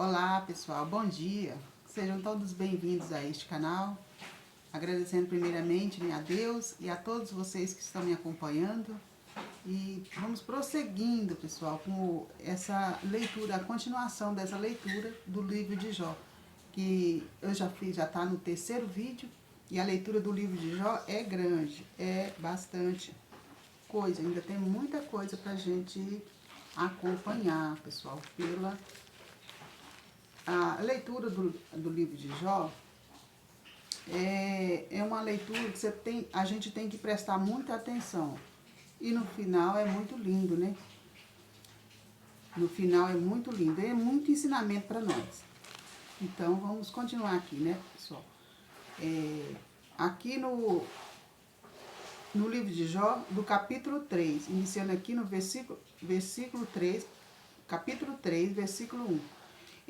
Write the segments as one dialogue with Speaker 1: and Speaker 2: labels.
Speaker 1: Olá pessoal, bom dia, sejam todos bem-vindos a este canal, agradecendo primeiramente, né, a Deus e a todos vocês que estão me acompanhando, e vamos prosseguindo, pessoal, com essa leitura, a continuação dessa leitura do livro de Jó, que eu já fiz, já está no terceiro vídeo, e a leitura do livro de Jó é grande, é bastante coisa, ainda tem muita coisa para a gente acompanhar, pessoal, pela a leitura do livro de Jó é uma leitura que a gente tem que prestar muita atenção. E no final é muito lindo, né? No final é muito lindo, é muito ensinamento para nós. Então vamos continuar aqui, né, pessoal? Aqui no livro de Jó, do capítulo 3, iniciando aqui no versículo 3, capítulo 3, versículo 1.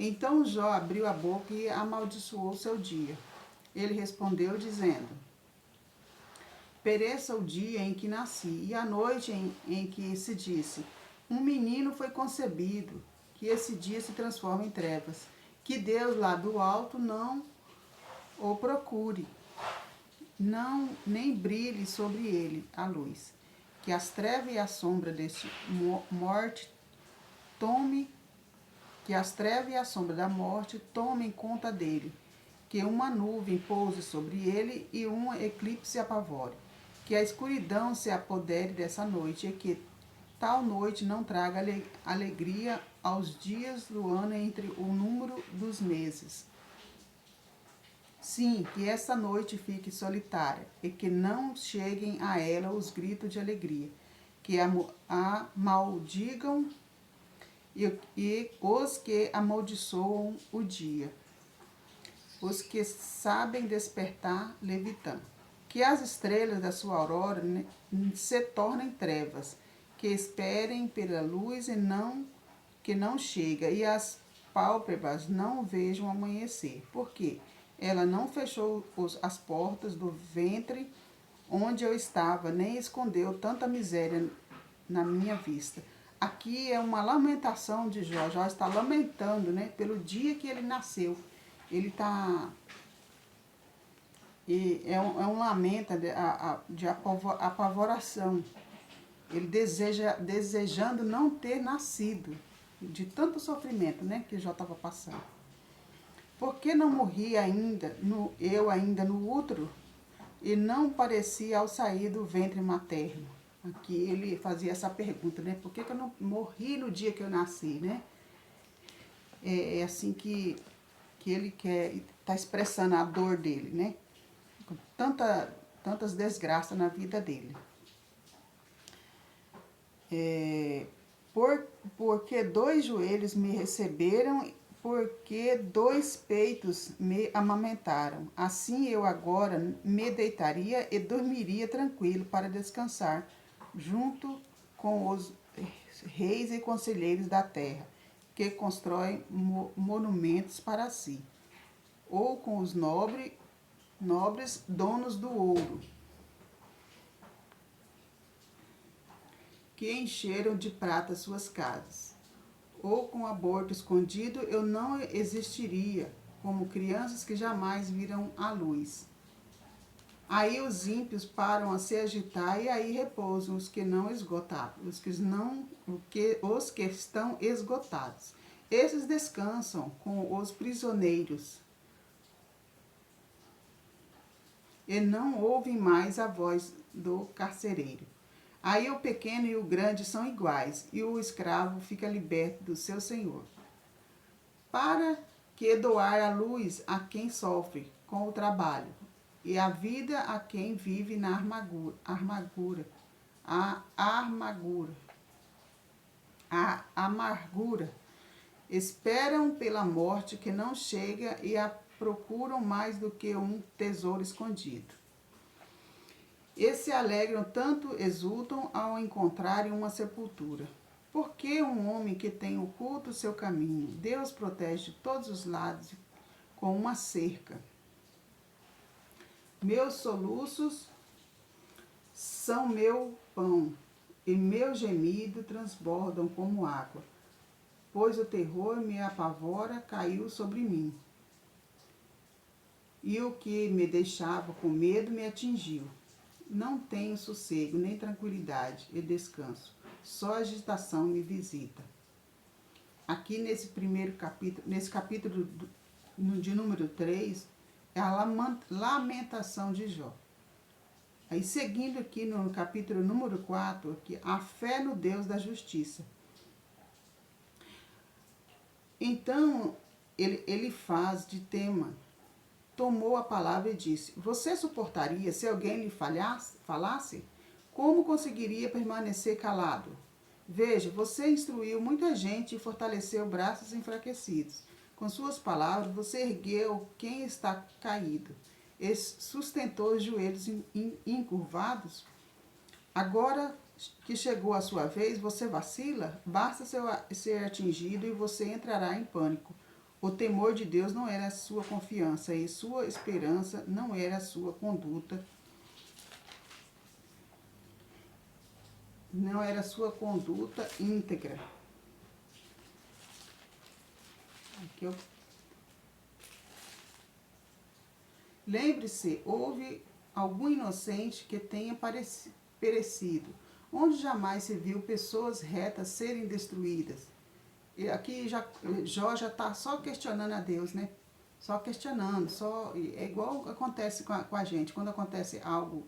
Speaker 1: Então Jó abriu a boca e amaldiçoou seu dia. Ele respondeu dizendo: pereça o dia em que nasci, e a noite em que se disse, um menino foi concebido, que esse dia se transforma em trevas, que Deus lá do alto não o procure, não nem brilhe sobre ele a luz, que as trevas e a sombra deste morte tome, que as trevas e a sombra da morte tomem conta dele, que uma nuvem pouse sobre ele e um eclipse apavore, que a escuridão se apodere dessa noite e que tal noite não traga alegria aos dias do ano entre o número dos meses. Sim, que essa noite fique solitária e que não cheguem a ela os gritos de alegria, que a maldigam e os que amaldiçoam o dia, os que sabem despertar Levitã. Que as estrelas da sua aurora se tornem trevas, que esperem pela luz que não chega, e as pálpebras não vejam amanhecer. Porque ela não fechou as portas do ventre onde eu estava, nem escondeu tanta miséria na minha vista. Aqui é uma lamentação de Jó. Jó está lamentando, né, pelo dia que ele nasceu. Ele está... é um lamento de apavoração. Ele desejando não ter nascido, de tanto sofrimento, né, que Jó estava passando. Por que não morri ainda, eu ainda no útero, e não parecia ao sair do ventre materno? Aqui ele fazia essa pergunta, né? Por que eu não morri no dia que eu nasci, né? É assim que ele quer, está expressando a dor dele, né? Com tantas desgraças na vida dele. Porque 2 joelhos me receberam, porque 2 peitos me amamentaram. Assim eu agora me deitaria e dormiria tranquilo para descansar, junto com os reis e conselheiros da terra, que constroem monumentos para si, ou com os nobres donos do ouro, que encheram de prata suas casas. Ou com aborto escondido eu não existiria, como crianças que jamais viram a luz. Aí os ímpios param a se agitar e aí repousam os que não esgotaram, os que estão esgotados. Esses descansam com os prisioneiros e não ouvem mais a voz do carcereiro. Aí o pequeno e o grande são iguais, e o escravo fica liberto do seu senhor. Para que doar a luz a quem sofre com o trabalho, e a vida a quem vive na amargura. Esperam pela morte que não chega e a procuram mais do que um tesouro escondido. E se alegram, tanto exultam ao encontrarem uma sepultura. Porque um homem que tem oculto o seu caminho, Deus protege de todos os lados com uma cerca. Meus soluços são meu pão, e meu gemido transbordam como água. pois o terror me apavora, caiu sobre mim. E o que me deixava com medo me atingiu. Não tenho sossego, nem tranquilidade e descanso. Só agitação me visita. Aqui nesse primeiro capítulo, nesse capítulo de número 3, é a lamentação de Jó. Aí seguindo aqui no capítulo número 4, aqui, a fé no Deus da justiça. Então, ele faz de tema, tomou a palavra e disse, você suportaria se alguém lhe falasse? Como conseguiria permanecer calado? Veja, você instruiu muita gente e fortaleceu braços enfraquecidos. Com suas palavras, você ergueu quem está caído e sustentou os joelhos encurvados. Agora que chegou a sua vez, você vacila? Basta ser atingido e você entrará em pânico. O temor de Deus não era a sua confiança e sua esperança não era a sua conduta. Não era a sua conduta íntegra. Lembre-se, houve algum inocente que tenha perecido, onde jamais se viu pessoas retas serem destruídas. E aqui Jó já está só questionando a Deus, né? Só questionando, é igual acontece com a gente, quando acontece algo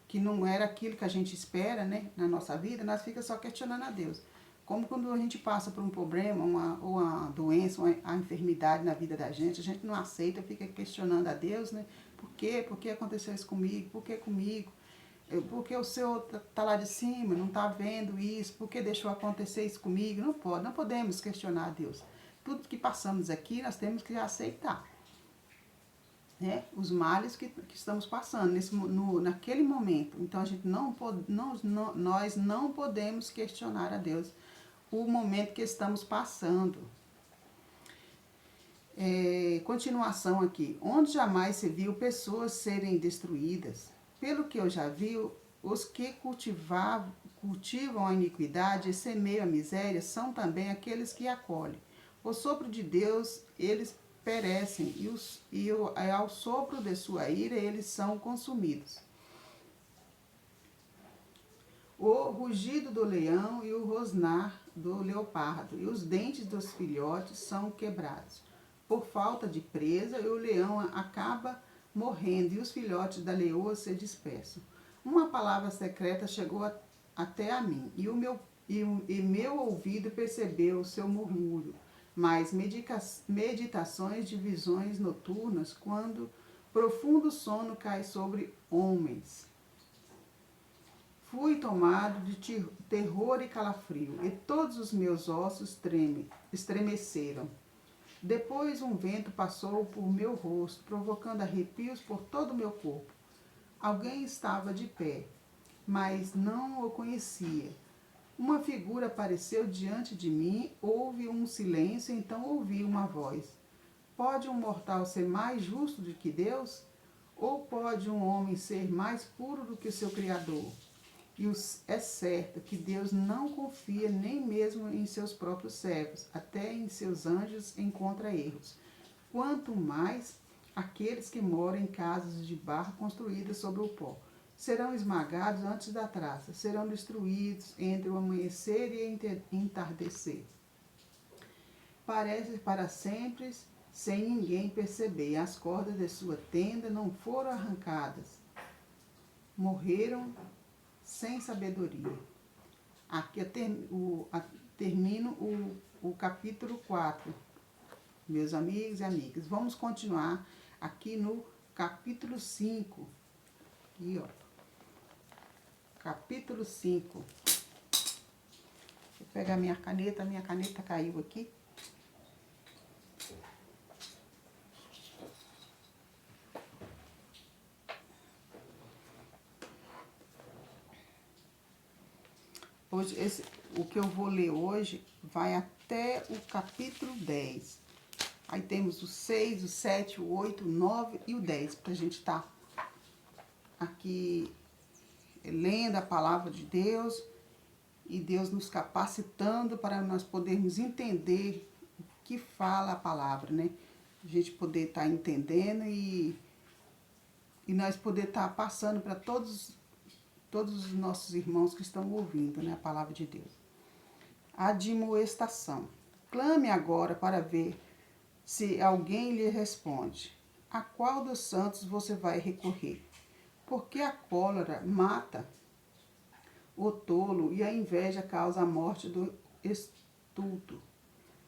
Speaker 1: que não era aquilo que a gente espera, né, na nossa vida, nós fica só questionando a Deus. Como quando a gente passa por um problema, uma doença, uma enfermidade na vida da gente, a gente não aceita, fica questionando a Deus, né? Por quê? Por que aconteceu isso comigo? Por que comigo? Porque o Senhor está lá de cima, não está vendo isso? Por que deixou acontecer isso comigo? Não podemos questionar a Deus. Tudo que passamos aqui, nós temos que aceitar. Né, os males que estamos passando naquele momento. Então, nós não podemos questionar a Deus o momento que estamos passando. Continuação aqui. Onde jamais se viu pessoas serem destruídas. Pelo que eu já vi, os que cultivam a iniquidade e semeiam a miséria são também aqueles que acolhem. O sopro de Deus, eles perecem e ao sopro de sua ira eles são consumidos. O rugido do leão e o rosnar do leopardo e os dentes dos filhotes são quebrados. Por falta de presa, o leão acaba morrendo e os filhotes da leoa se dispersam. Uma palavra secreta chegou até a mim e meu ouvido percebeu o seu murmúrio. Mas meditações de visões noturnas, quando profundo sono cai sobre homens. Fui tomado de terror e calafrio, e todos os meus ossos estremeceram. Depois um vento passou por meu rosto, provocando arrepios por todo o meu corpo. Alguém estava de pé, mas não o conhecia. Uma figura apareceu diante de mim, houve um silêncio, então ouvi uma voz. Pode um mortal ser mais justo do que Deus? Ou pode um homem ser mais puro do que o seu Criador? E é certo que Deus não confia nem mesmo em seus próprios servos, até em seus anjos encontra erros. Quanto mais aqueles que moram em casas de barro construídas sobre o pó. Serão esmagados antes da traça, serão destruídos entre o amanhecer e entardecer. Parece para sempre, sem ninguém perceber. As cordas de sua tenda não foram arrancadas. Morreram sem sabedoria. Aqui termino o capítulo 4. Meus amigos e amigas, vamos continuar aqui no capítulo 5. Aqui, ó. Capítulo 5. Deixa eu pegar minha caneta caiu aqui. Hoje, o que eu vou ler hoje vai até o capítulo 10. Aí temos o 6, o 7, o 8, o 9 e o 10, para a gente estar aqui lendo a palavra de Deus e Deus nos capacitando para nós podermos entender o que fala a palavra, né? A gente poder estar entendendo e nós poder estar passando para todos os nossos irmãos que estão ouvindo, né, a palavra de Deus. Admoestação. Clame agora para ver se alguém lhe responde. A qual dos santos você vai recorrer? Porque a cólera mata o tolo e a inveja causa a morte do estulto.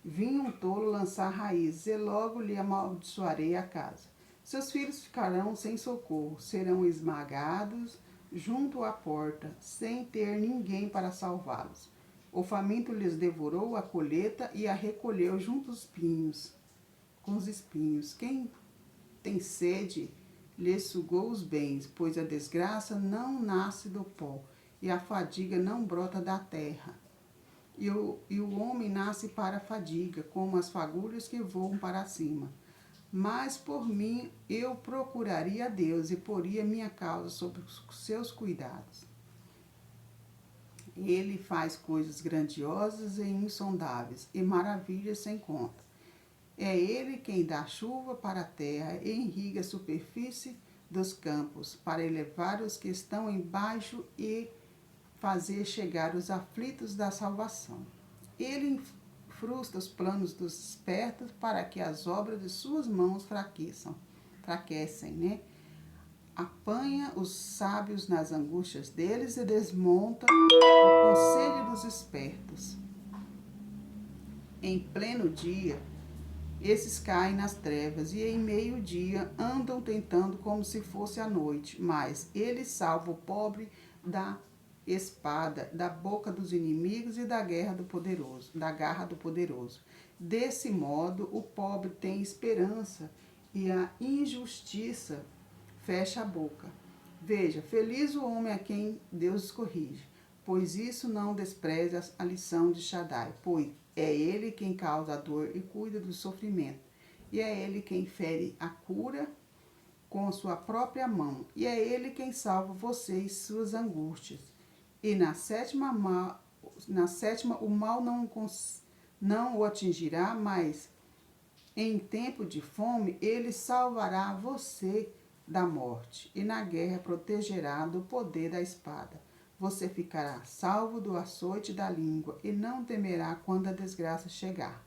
Speaker 1: Vinha um tolo lançar raízes, e logo lhe amaldiçoarei a casa. Seus filhos ficarão sem socorro, serão esmagados junto à porta, sem ter ninguém para salvá-los. O faminto lhes devorou a colheita e a recolheu junto aos pinhos, com os espinhos. Quem tem sede lhes sugou os bens, pois a desgraça não nasce do pó, e a fadiga não brota da terra. E o homem nasce para a fadiga, como as fagulhas que voam para cima. Mas por mim eu procuraria a Deus e poria minha causa sob os seus cuidados. Ele faz coisas grandiosas e insondáveis, e maravilhas sem conta. É ele quem dá chuva para a terra e irriga a superfície dos campos, para elevar os que estão embaixo e fazer chegar os aflitos da salvação. Ele frustra os planos dos espertos para que as obras de suas mãos fraquecem, né? Apanha os sábios nas angústias deles e desmonta o conselho dos espertos. Em pleno dia, esses caem nas trevas e em meio-dia andam tentando como se fosse a noite, mas ele salva o pobre da espada, da boca dos inimigos e da garra do poderoso. Desse modo, o pobre tem esperança e a injustiça fecha a boca. Veja, feliz o homem a quem Deus corrige, pois isso não despreza a lição de Shaddai, pois é ele quem causa a dor e cuida do sofrimento, e é ele quem fere a cura com sua própria mão, e é ele quem salva você e suas angústias. E na sétima o mal não o atingirá, mas em tempo de fome ele salvará você da morte, e na guerra protegerá do poder da espada. Você ficará salvo do açoite da língua, e não temerá quando a desgraça chegar.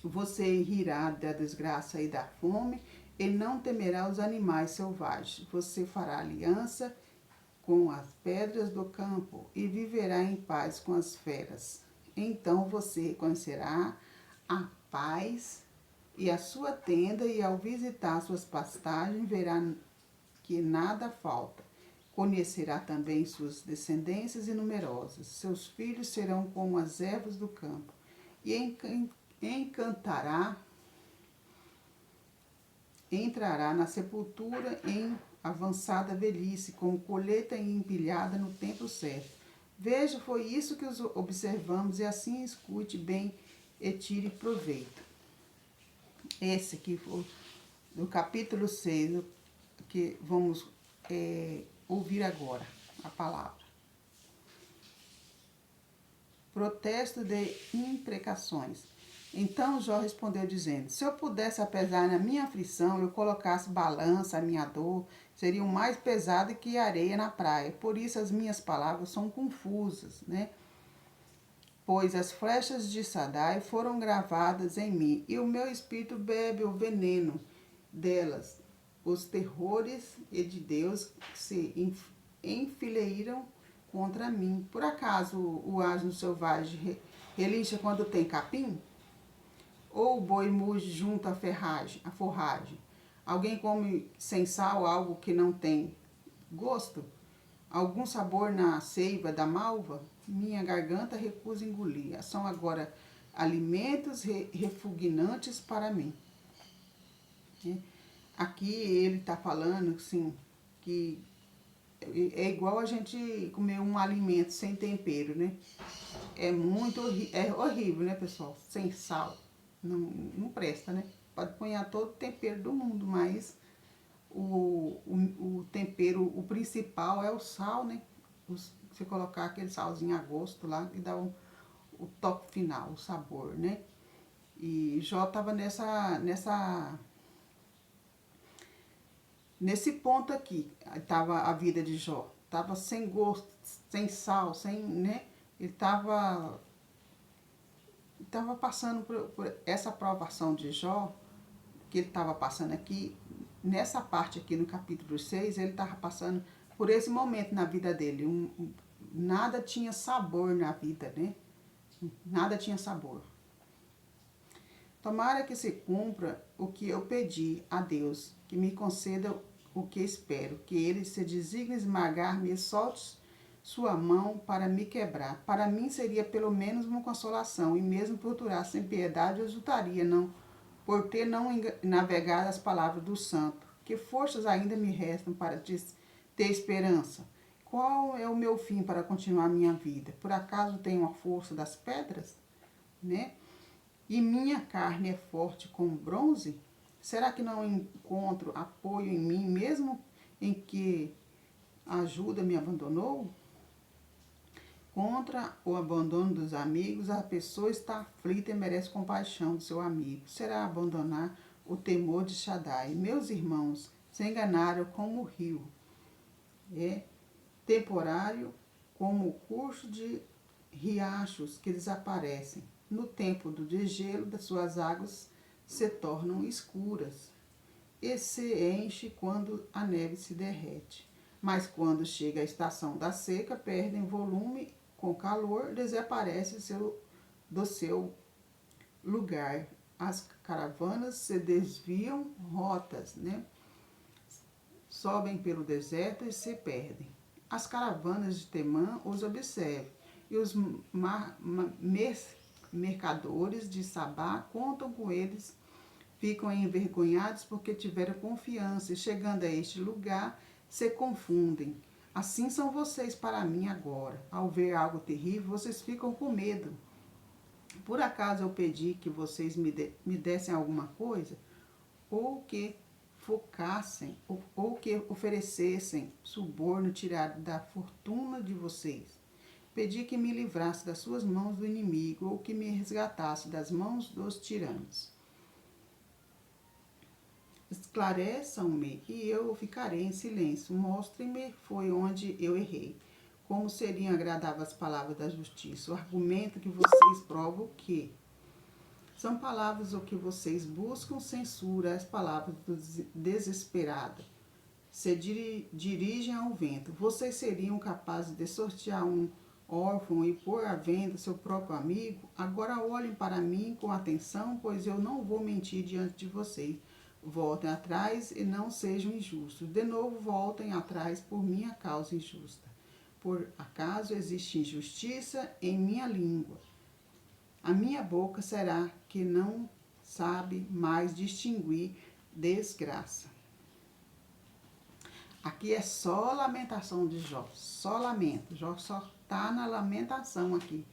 Speaker 1: Você rirá da desgraça e da fome, e não temerá os animais selvagens. Você fará aliança com as pedras do campo e viverá em paz com as feras. Então você reconhecerá a paz e a sua tenda, e ao visitar suas pastagens verá que nada falta. Conhecerá também suas descendências e numerosas. Seus filhos serão como as ervas do campo, e entrará na sepultura em avançada velhice, como colheita empilhada no tempo certo. Veja, foi isso que observamos, e assim escute bem e tire proveito. Esse aqui foi do capítulo 6, que vamos ouvir agora a palavra. Protesto de imprecações. Então Jó respondeu dizendo: se eu pudesse apesar na minha aflição, eu colocasse balança a minha dor, seriam mais pesada que areia na praia. Por isso as minhas palavras são confusas, né? Pois as flechas de Shaddai foram gravadas em mim, e o meu espírito bebe o veneno delas. Os terrores de Deus se enfileiram contra mim. Por acaso o asno selvagem relincha quando tem capim? Ou o boi muge junto à forragem? Alguém come sem sal algo que não tem gosto? Algum sabor na seiva da malva? Minha garganta recusa engolir. São agora alimentos repugnantes para mim. Aqui ele está falando assim, que é igual a gente comer um alimento sem tempero, né? É horrível, né, pessoal? Sem sal. Não presta, né? Pode pôr todo o tempero do mundo, mas o tempero, o principal é o sal, né? você colocar aquele salzinho a gosto lá e dar o toque final, o sabor, né? E Jó estava nesse ponto aqui, estava a vida de Jó. Estava sem gosto, sem sal, sem, né? Ele estava passando por essa provação de Jó, que ele estava passando aqui, nessa parte aqui no capítulo 6, ele estava passando por esse momento na vida dele. Nada tinha sabor na vida, né? Nada tinha sabor. Tomara que se cumpra o que eu pedi a Deus, que me conceda o que espero, que ele se designe esmagar-me e solte sua mão para me quebrar. Para mim seria pelo menos uma consolação, e mesmo torturar sem piedade eu exultaria, não, por ter não navegado as palavras do santo. Que forças ainda me restam para ter esperança? Qual é o meu fim para continuar minha vida? Por acaso tenho a força das pedras? Né? E minha carne é forte como bronze? Será que não encontro apoio em mim, mesmo em que a ajuda me abandonou? Contra o abandono dos amigos, a pessoa está aflita e merece compaixão do seu amigo. Será abandonar o temor de Shaddai. Meus irmãos se enganaram como o rio. É temporário como o curso de riachos que desaparecem. No tempo do degelo, das suas águas se tornam escuras e se enche quando a neve se derrete. Mas quando chega a estação da seca, perdem volume com calor, desaparece do seu lugar. As caravanas se desviam rotas, né? Sobem pelo deserto e se perdem. As caravanas de Temã os observam, e os mercadores de Sabá contam com eles, ficam envergonhados porque tiveram confiança, e chegando a este lugar, se confundem. Assim são vocês para mim agora. Ao ver algo terrível, vocês ficam com medo. Por acaso eu pedi que vocês me dessem alguma coisa? Ou que focassem, ou que oferecessem suborno tirado da fortuna de vocês? Pedi que me livrasse das suas mãos do inimigo, ou que me resgatasse das mãos dos tiranos. Esclareçam-me e eu ficarei em silêncio. Mostrem-me foi onde eu errei. Como seriam agradáveis as palavras da justiça? O argumento que vocês provam que são palavras o que vocês buscam, censura as palavras do desesperado. Se dirigem ao vento. Vocês seriam capazes de sortear um órfão e pôr à venda seu próprio amigo? Agora olhem para mim com atenção, pois eu não vou mentir diante de vocês. Voltem atrás e não sejam injustos. De novo voltem atrás por minha causa injusta. Por acaso existe injustiça em minha língua? A minha boca será que não sabe mais distinguir desgraça. Aqui é só lamentação de Jó, só lamento. Jó só está na lamentação aqui,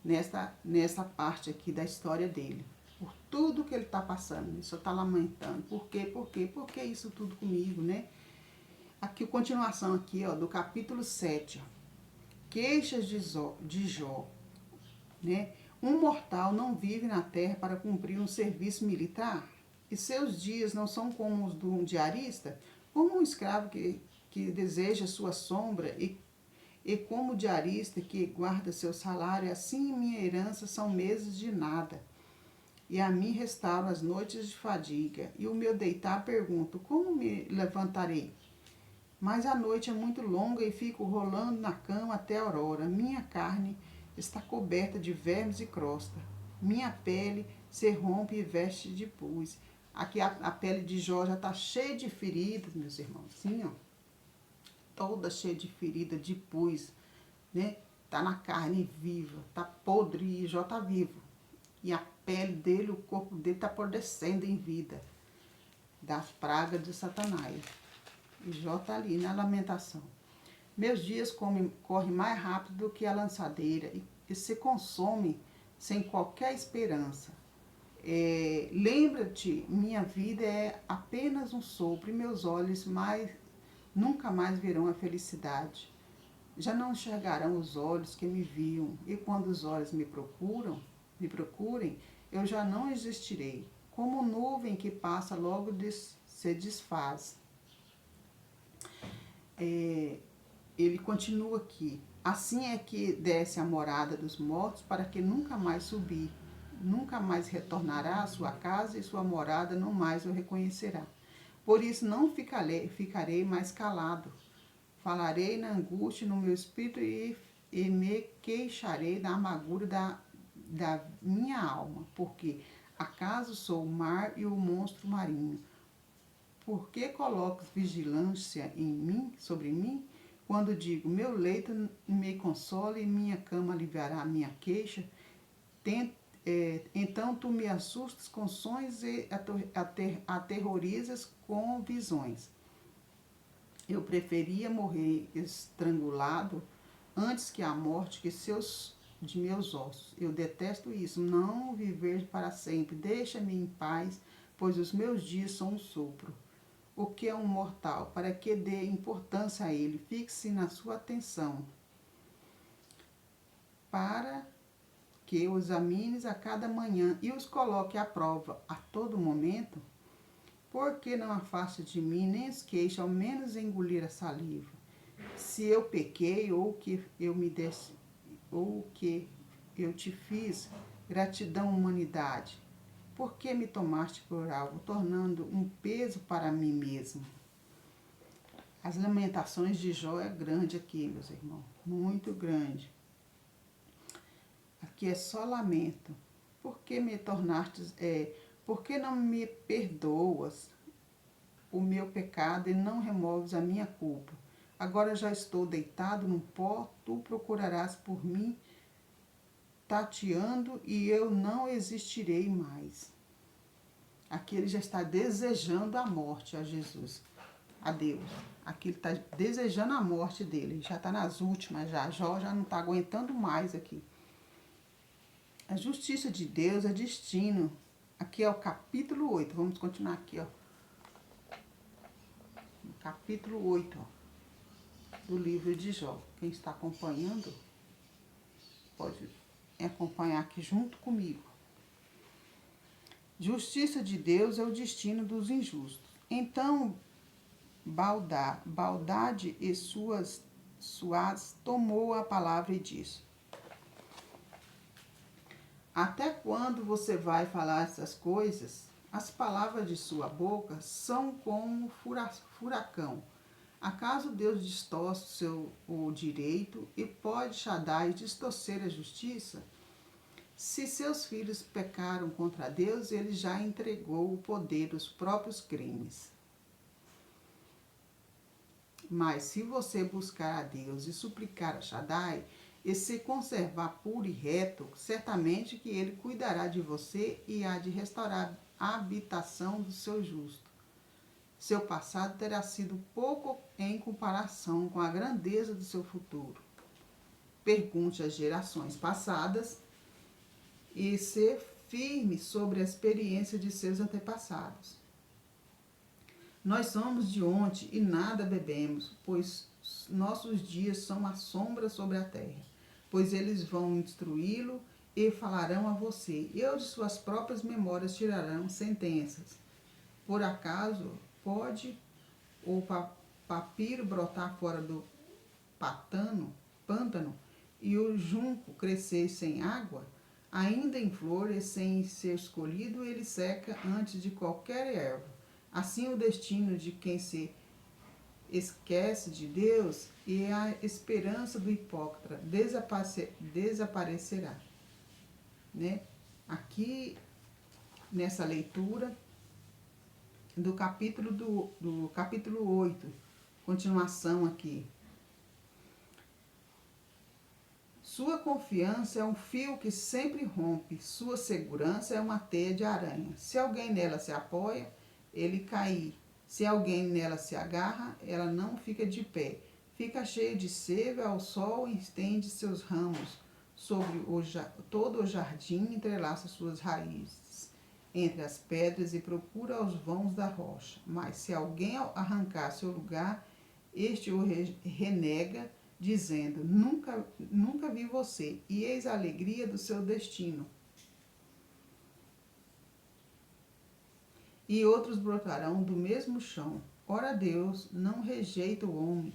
Speaker 1: nessa parte aqui da história dele. Por tudo que ele está passando, ele só está lamentando. Por quê? Por quê? Por que isso tudo comigo, né? Aqui, continuação aqui, ó, do capítulo 7, ó. Queixas de Jó, né? Um mortal não vive na terra para cumprir um serviço militar? E seus dias não são como os de um diarista? Como um escravo que deseja sua sombra e como o diarista que guarda seu salário, assim minha herança são meses de nada. E a mim restaram as noites de fadiga, e o meu deitar pergunto, como me levantarei? Mas a noite é muito longa e fico rolando na cama até a aurora. Minha carne está coberta de vermes e crosta. Minha pele se rompe e veste de pus. Aqui a pele de Jó já está cheia de feridas, meus irmãos. Sim, ó. Toda cheia de ferida, de pus, né? Tá na carne viva, tá podre e Jó tá vivo. E a pele dele, o corpo dele tá apodrecendo em vida das pragas de Satanás. E Jó tá ali na lamentação. Meus dias correm mais rápido do que a lançadeira e se consomem sem qualquer esperança. Lembra-te, minha vida é apenas um sopro e meus olhos nunca mais verão a felicidade. Já não enxergarão os olhos que me viam, e quando os olhos me procurem, eu já não existirei. Como nuvem que passa, logo se desfaz. Ele continua aqui. Assim é que desce a morada dos mortos, para que nunca mais subir. Nunca mais retornará à sua casa, e sua morada não mais o reconhecerá. Por isso não ficarei mais calado. Falarei na angústia no meu espírito e me queixarei da amargura da minha alma. Porque acaso sou o mar e o monstro marinho? Por que colocas vigilância sobre mim? Quando digo, meu leito me consola e minha cama aliviará a minha queixa, então tu me assustas com sonhos e aterrorizas com visões. Eu preferia morrer estrangulado antes que a morte de meus ossos. Eu detesto isso, não viver para sempre. Deixa-me em paz, pois os meus dias são um sopro. O que é um mortal? Para que dê importância a ele, fixe na sua atenção, para que o examines a cada manhã e os coloque à prova a todo momento. Por que não afaste de mim, nem esqueça, ao menos engolir a saliva? Se eu pequei, ou que eu te fiz, gratidão, humanidade, por que me tomaste por alvo, tornando um peso para mim mesmo? As lamentações de Jó é grande aqui, meus irmãos, muito grande. Aqui é só lamento. Por que me tornastes, por que não me perdoas o meu pecado e não removes a minha culpa? Agora já estou deitado no pó, tu procurarás por mim, tateando, e eu não existirei mais. Aqui ele já está desejando a morte a Jesus, a Deus. Aqui ele está desejando a morte dele, já está nas últimas já. Jó já não está aguentando mais aqui. A justiça de Deus é destino. Aqui é o capítulo 8. Vamos continuar aqui, ó. Capítulo 8, ó, do livro de Jó. Quem está acompanhando, pode acompanhar aqui junto comigo. Justiça de Deus é o destino dos injustos. Então, Baldade e Suaz tomou a palavra e disse: até quando você vai falar essas coisas? As palavras de sua boca são como furacão. Acaso Deus distorce o direito e pode Shaddai distorcer a justiça? Se seus filhos pecaram contra Deus, ele já entregou o poder dos próprios crimes. Mas se você buscar a Deus e suplicar a Shaddai, e se conservar puro e reto, certamente que ele cuidará de você e há de restaurar a habitação do seu justo. Seu passado terá sido pouco em comparação com a grandeza do seu futuro. Pergunte às gerações passadas e ser firme sobre a experiência de seus antepassados. Nós somos de ontem e nada bebemos, pois nossos dias são uma sombra sobre a terra. Pois eles vão instruí-lo e falarão a você. E de suas próprias memórias tirarão sentenças. Por acaso pode o papiro brotar fora do pântano e o junco crescer sem água? Ainda em flor e sem ser escolhido, ele seca antes de qualquer erva. Assim o destino de quem se esquece de Deus e a esperança do hipócrita desaparecerá. Né? Aqui, nessa leitura do capítulo 8, continuação aqui. Sua confiança é um fio que sempre rompe, sua segurança é uma teia de aranha. Se alguém nela se apoia, ele cai. Se alguém nela se agarra, ela não fica de pé. Fica cheia de seiva ao sol e estende seus ramos sobre todo o jardim, entrelaça suas raízes entre as pedras e procura os vãos da rocha. Mas se alguém arrancar seu lugar, este o renega dizendo, nunca vi você, e eis a alegria do seu destino. E outros brotarão do mesmo chão. Ora, Deus não rejeita o homem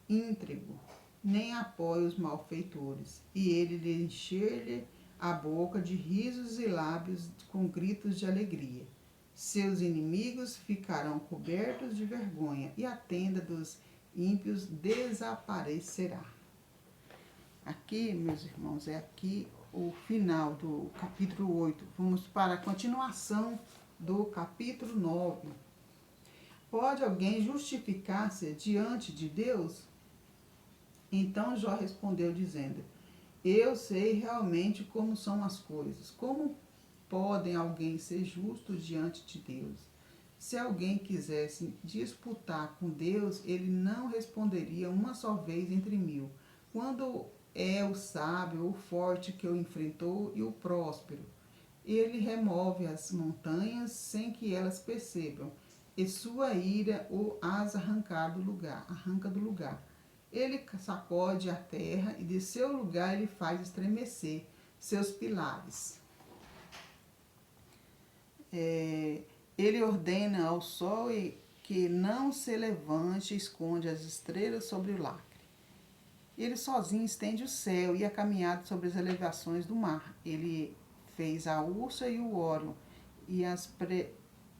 Speaker 1: íntegro, nem apoia os malfeitores, e ele lhe encher-lhe a boca de risos e lábios com gritos de alegria. Seus inimigos ficarão cobertos de vergonha, e a tenda dos ímpios desaparecerá. Aqui, meus irmãos, é aqui o final do capítulo 8. Vamos para a continuação do capítulo 9. Pode alguém justificar-se diante de Deus? Então Jó respondeu dizendo, eu sei realmente como são as coisas. Como podem alguém ser justo diante de Deus? Se alguém quisesse disputar com Deus, ele não responderia uma só vez entre 1000. Quando é o sábio, o forte que o enfrentou e o próspero, ele remove as montanhas sem que elas percebam, e sua ira as arranca do lugar. Ele sacode a terra e de seu lugar ele faz estremecer seus pilares. Ele ordena ao sol que não se levante e esconde as estrelas sobre o lacre. Ele sozinho estende o céu e é caminhado sobre as elevações do mar. Ele fez a Ursa e o Órion, e as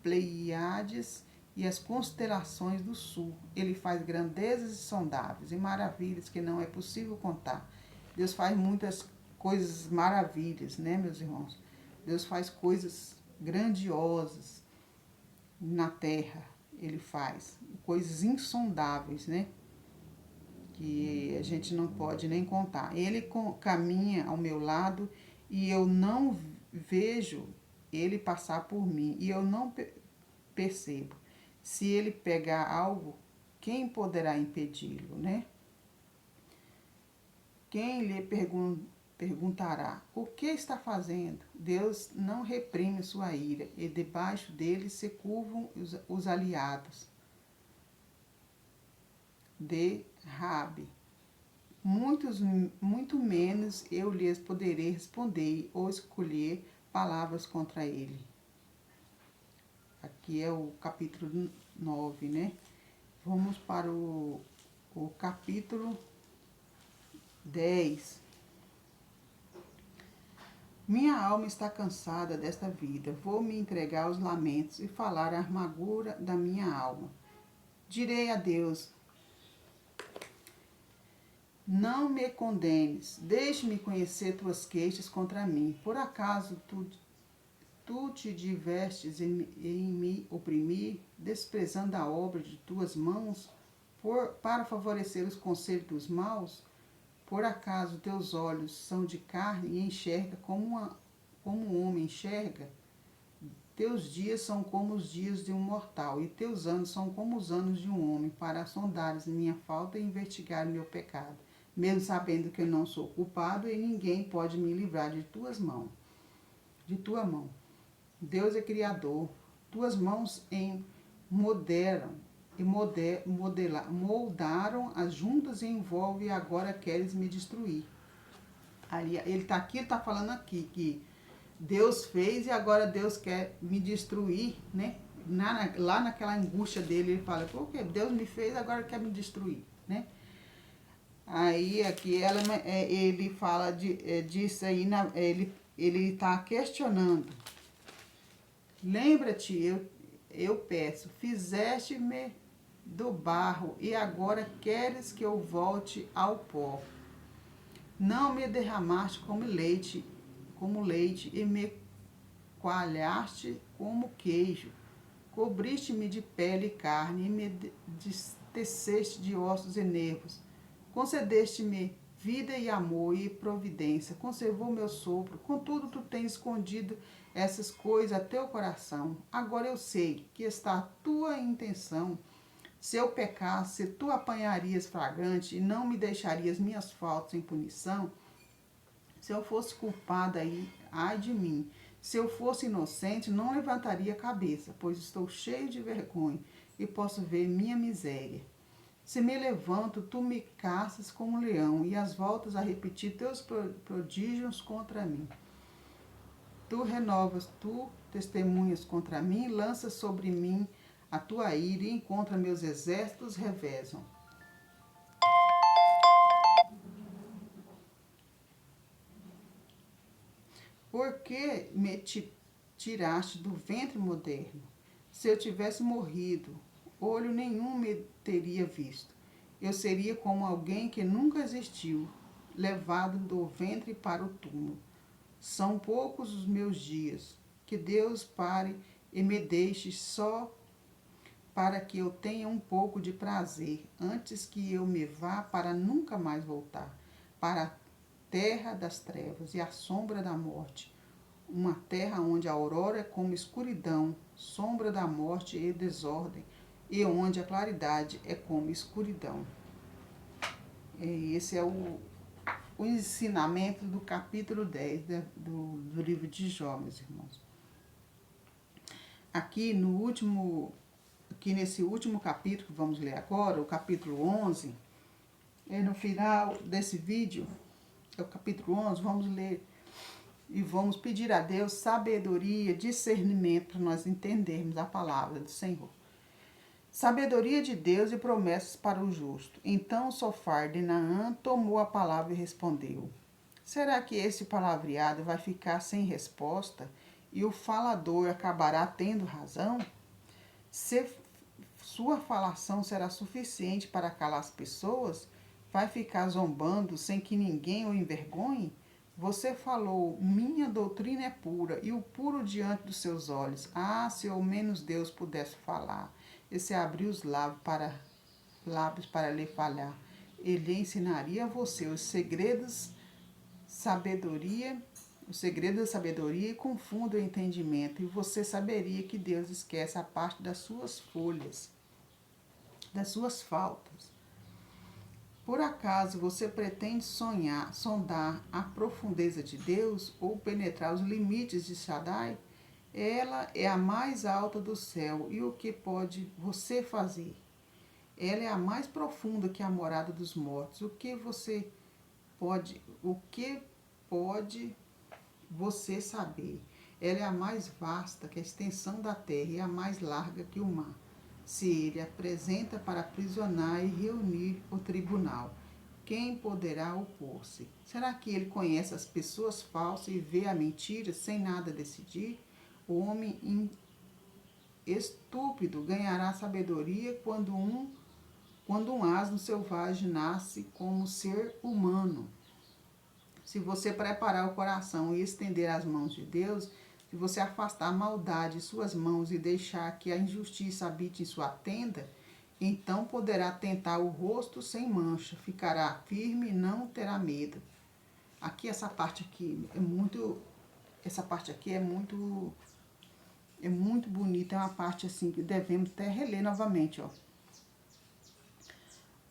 Speaker 1: Pleiades e as constelações do sul. Ele faz grandezas insondáveis e maravilhas que não é possível contar. Deus faz muitas coisas maravilhas, né, meus irmãos? Deus faz coisas grandiosas na terra. Ele faz coisas insondáveis, né? Que a gente não pode nem contar. Ele caminha ao meu lado e eu não vejo ele passar por mim, e eu não percebo. Se ele pegar algo, quem poderá impedi-lo, né? Quem lhe perguntará, o que está fazendo? Deus não reprime sua ira, e debaixo dele se curvam os aliados de Rabi. Muito menos eu lhes poderei responder ou escolher palavras contra ele. Aqui é o capítulo 9, né? Vamos para o capítulo 10. Minha alma está cansada desta vida. Vou me entregar aos lamentos e falar a amargura da minha alma. Direi a Deus, não me condenes, deixe-me conhecer tuas queixas contra mim. Por acaso tu te divertes em me oprimir, desprezando a obra de tuas mãos, para favorecer os conselhos dos maus? Por acaso teus olhos são de carne e enxerga como um homem enxerga? Teus dias são como os dias de um mortal, e teus anos são como os anos de um homem, para sondares minha falta e investigar meu pecado, mesmo sabendo que eu não sou culpado e ninguém pode me livrar de tua mão. Deus é criador, tuas mãos moldaram as juntas e envolve, e agora queres me destruir. Ele está falando aqui que Deus fez e agora Deus quer me destruir, né? Lá naquela angústia dele, ele fala, porque Deus me fez, agora quer me destruir, né? Aí aqui ele fala disso aí, ele está questionando. Lembra-te, eu peço, fizeste-me do barro e agora queres que eu volte ao pó. Não me derramaste como leite e me coalhaste como queijo. Cobriste-me de pele e carne e me teceste de ossos e nervos. Concedeste-me vida e amor e providência. Conservou meu sopro. Contudo, tu tens escondido essas coisas a teu coração. Agora eu sei que está a tua intenção. Se eu pecasse, tu apanharias flagrante e não me deixarias minhas faltas em punição. Se eu fosse culpada, ai de mim. Se eu fosse inocente, não levantaria a cabeça, pois estou cheio de vergonha e posso ver minha miséria. Se me levanto, tu me caças como um leão, e as voltas a repetir teus prodígios contra mim. Tu renovas, tu testemunhas contra mim, lanças sobre mim a tua ira, e contra meus exércitos revezam. Por que me tiraste do ventre moderno? Se eu tivesse morrido, olho nenhum me teria visto. Eu seria como alguém que nunca existiu, levado do ventre para o túmulo. São poucos os meus dias. Que Deus pare e me deixe só para que eu tenha um pouco de prazer, antes que eu me vá para nunca mais voltar, para a terra das trevas e a sombra da morte, uma terra onde a aurora é como escuridão, sombra da morte e desordem, e onde a claridade é como escuridão. E esse é o ensinamento do capítulo 10 do livro de Jó, meus irmãos. Aqui nesse último capítulo que vamos ler agora, o capítulo 11, no final desse vídeo, é o capítulo 11, vamos ler e vamos pedir a Deus sabedoria, discernimento para nós entendermos a palavra do Senhor. Sabedoria de Deus e promessas para o justo. Então Sofar de Naã tomou a palavra e respondeu: será que esse palavreado vai ficar sem resposta e o falador acabará tendo razão? Se sua falação será suficiente para calar as pessoas, vai ficar zombando sem que ninguém o envergonhe? Você falou, minha doutrina é pura, e o puro diante dos seus olhos. Ah, se ao menos Deus pudesse falar, e se abrir os lábios para lhe falar, ele ensinaria a você os segredos da sabedoria e confunda o entendimento, e você saberia que Deus esquece a parte das suas folhas, das suas faltas. Por acaso você pretende sondar a profundeza de Deus ou penetrar os limites de Shaddai? Ela é a mais alta do céu, e o que pode você fazer? Ela é a mais profunda que a morada dos mortos. O que pode você saber? Ela é a mais vasta que a extensão da terra e a mais larga que o mar. Se ele apresenta para aprisionar e reunir o tribunal, quem poderá opor-se? Será que ele conhece as pessoas falsas e vê a mentira sem nada decidir? O homem estúpido ganhará sabedoria quando um asno selvagem nasce como ser humano. Se você preparar o coração e estender as mãos de Deus, se você afastar a maldade de suas mãos e deixar que a injustiça habite em sua tenda, então poderá tentar o rosto sem mancha, ficará firme e não terá medo. Aqui essa parte aqui é muito bonita, é uma parte assim que devemos até reler novamente, ó.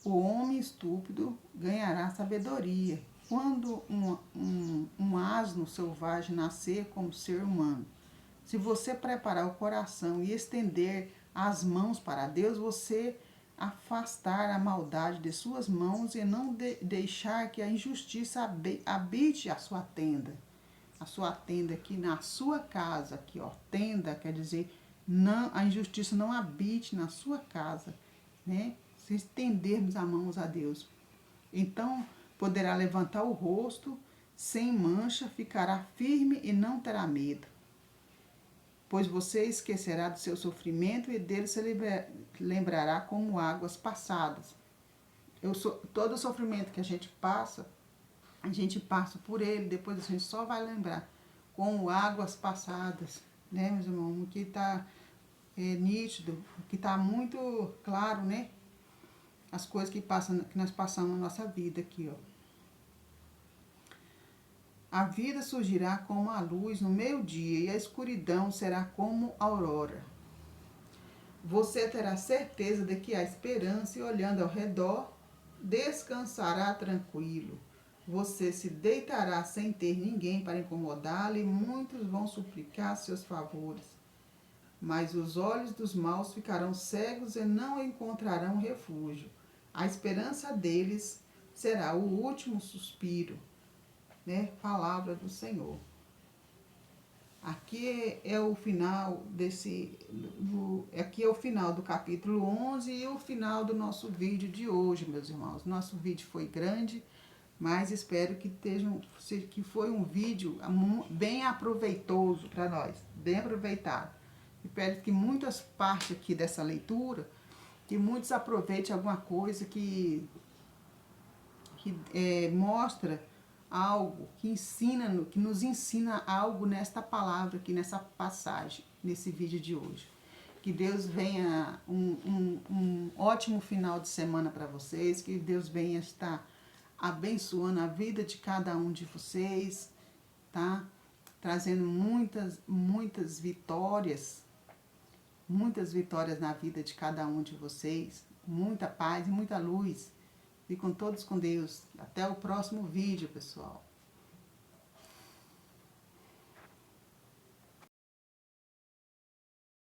Speaker 1: O homem estúpido ganhará sabedoria quando um asno selvagem nascer como ser humano. Se você preparar o coração e estender as mãos para Deus, você afastar a maldade de suas mãos e não deixar que a injustiça habite a sua tenda. A sua tenda aqui na sua casa, aqui ó, tenda quer dizer não, a injustiça não habite na sua casa, né? Se estendermos as mãos a Deus, então poderá levantar o rosto sem mancha, ficará firme e não terá medo. Pois você esquecerá do seu sofrimento e dele se lembrará como águas passadas. Todo o sofrimento que a gente passa por ele, depois a gente só vai lembrar como águas passadas, né, meus irmãos? Que está nítido, que está muito claro, né? As coisas que nós passamos na nossa vida aqui, ó. A vida surgirá como a luz no meio-dia e a escuridão será como a aurora. Você terá certeza de que há esperança e, olhando ao redor, descansará tranquilo. Você se deitará sem ter ninguém para incomodá-lo e muitos vão suplicar seus favores. Mas os olhos dos maus ficarão cegos e não encontrarão refúgio. A esperança deles será o último suspiro, né? Palavra do Senhor. Aqui é o final aqui é o final do capítulo 11 e o final do nosso vídeo de hoje, meus irmãos. Nosso vídeo foi grande, mas espero que foi um vídeo bem aproveitoso para nós, bem aproveitado. Espero que muitas partes aqui dessa leitura, que muitos aproveitem alguma coisa que mostra algo, que nos ensina algo nesta palavra aqui, nessa passagem, nesse vídeo de hoje. Que Deus venha um ótimo final de semana para vocês, que Deus venha estar abençoando a vida de cada um de vocês, tá? Trazendo muitas vitórias na vida de cada um de vocês, muita paz e muita luz. Fiquem todos com Deus. Até o próximo vídeo, pessoal.